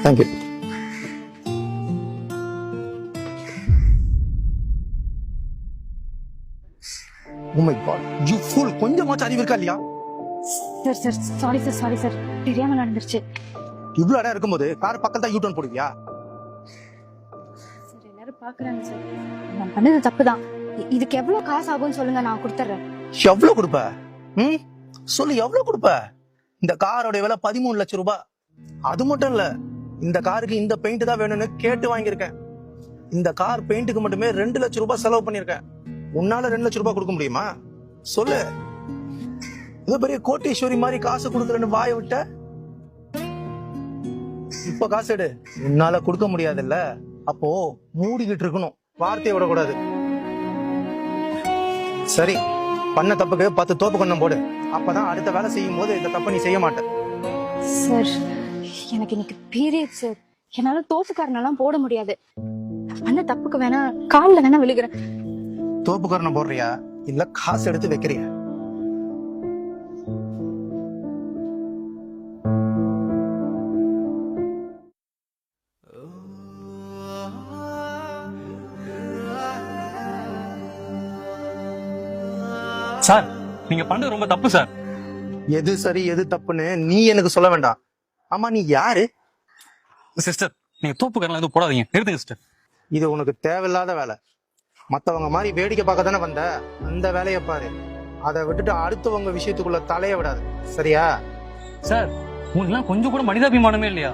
Thank you. Oh my God, you fool. கொஞ்சமாச்சும் அறிவு இருக்கா இல்லையா? சார் சாரி சார் தெரியாம நடந்துருச்சு. இவ்வளவு இடம் இருக்கும்போது கார் பக்கத்துல யூ டர்ன் போடுவியா? சார் எல்லாரும் பாக்குறாங்க சார். நான் பண்ணது தப்புதான். இதுக்கு எவ்வளவு காசு ஆகும்னு சொல்லுங்க, நான் கொடுத்துறேன். எவ்வளவு கொடுப்ப? சொல்லு, எவ்வளவு கொடுப்ப? இந்த காரோட விலை 13 லட்சம் ரூபாய். அது மட்டும் இல்ல, இந்த காருக்கு இந்த பெயிண்ட் தான் வேணும்னு கேட்டு வாங்கியிருக்கேன். இந்த கார் பெயிண்ட்டுக்கு மட்டுமே 2 லட்சம் ரூபாய் செலவு பண்ணிருக்கேன். உன்னால 2 லட்சம் ரூபாய் கொடுக்க முடியுமா? சொல்லு. இது பெரிய கோட்டீஸ்வரி மாதிரி காசு கொடுக்கலன்னு வாய விட்ட. இப்ப காசு எடு. உன்னால கொடுக்க முடியாதுல்ல, அப்போ மூடிக்கிட்டு இருக்கணும், வார்த்தையை விடக்கூடாது. சரி, பண்ண தப்புக்கு 10 தோப்பு கண்ணம் போடு. அப்பதான் அடுத்த வேலை செய்யும் போது இந்த தப்பை நீ செய்ய மாட்ட. சார் எனக்கு இன்னைக்கு பீரியட் சார். என்னால தோப்புக்காரனெல்லாம் போட முடியாது. பண்ண தப்புக்கு வேணா காலில் வேணா விழுகிறேன். தோப்புக்காரனை போடுறியா இல்ல காசு எடுத்து வைக்கிறியா? சார், நீங்க பண்றது ரொம்ப தப்பு சார். எது சரி எது தப்புன்னு நீ எனக்கு சொல்ல வேண்டாம். ஆமா, நீ யாரு? சிஸ்டர், நீங்க தோப்புக்காரலாம் எதுவும் போடாதீங்க, நிறுத்துங்க சிஸ்டர். இது உனக்கு தேவையில்லாத வேலை. மத்தவங்க மாதிரி வேடிக்கை பார்க்க தானே வந்த, அந்த வேலையை பாரு. அதை விட்டுட்டு அடுத்தவங்க விஷயத்துக்குள்ள தலைய விடாது, சரியா? சார், உங்களுக்குலாம் கொஞ்சம் கூட மனிதாபிமானமே இல்லையா?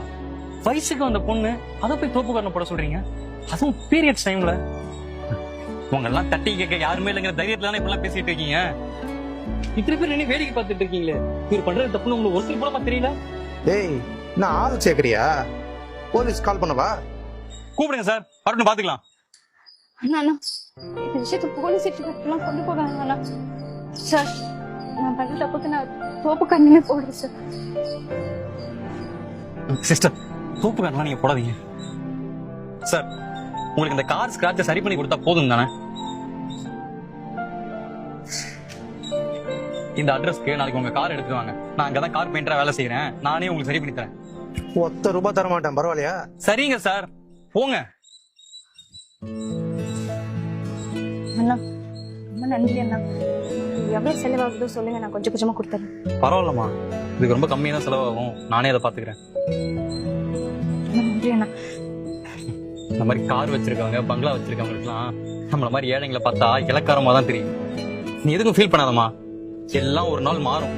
வயசுக்கு வந்த பொண்ணு அதை போய் தோப்புக்காரனை போட சொல்றீங்க, அதுவும் பீரியட்ஸ் டைம்ல. உங்க எல்லாம் தட்டி கேட்க யாருமே இல்லைங்கிற தைரியத்துல தானே இப்பெல்லாம் பேசிட்டு இருக்கீங்க. இத்தனை பேர் நின்று வேடிக்கை பார்த்துட்டு இருக்கீங்களே, இவர் பண்றது தப்புன்னு உங்களுக்கு ஒருத்தர் கூட தெரியல. ஏய், நான் ஆள் சேர்க்கறியா? போலீஸ் கால் பண்ணவா? கூப்பிடுங்க சார், வரட்டும் பாத்துக்கலாம். அண்ணா இந்த விஷயத்த போலீஸ் எல்லாம் கொண்டு போறாங்க அண்ணா. சார், நான் பண்ண தப்புக்கு நான் தோப்புக்காரனே போடுறேன் சார். சிஸ்டர், தோப்புக்காரலாம் நீங்க போடாதீங்க சார். உங்களுக்கு இந்த கார் ஸ்கிராட்சை சரி பண்ணி கொடுத்தா போதும் தானே? இந்த அட்ரஸ்க்கு நாளைக்கு உங்க கார் எடுத்துட்டு வாங்க. நான் அங்கதான் கார் பெயிண்டரா வேலை செய்யறேன். நானே உங்களுக்கு சரி பண்ணி தரேன். ₹1 தர மாட்டேன், பரவாயில்லையா? சரிங்க சார், போங்க. அண்ணா ரொம்ப நன்றி அண்ணா. எவ்வளவு செலவாகுதோ சொல்லுங்க, நான் கொஞ்சம் கொஞ்சமா கொடுத்துறேன். பரவாயில்லம்மா, இதுக்கு ரொம்ப கம்மியா தான் செலவாகும். நானே அதை பாத்துக்கிறேன். ரொம்ப நன்றி அண்ணா. இந்த மாதிரி கார் வச்சிருக்கவங்க, பங்களா வச்சிருக்கவங்களுக்குலாம் நம்மள மாதிரி ஏழைங்களை பார்த்தா இலக்காரமா தான் தெரியும். நீ எதுக்கும் ஃபீல் பண்ணாதம்மா, எல்லாம் ஒரு நாள் மாறும்.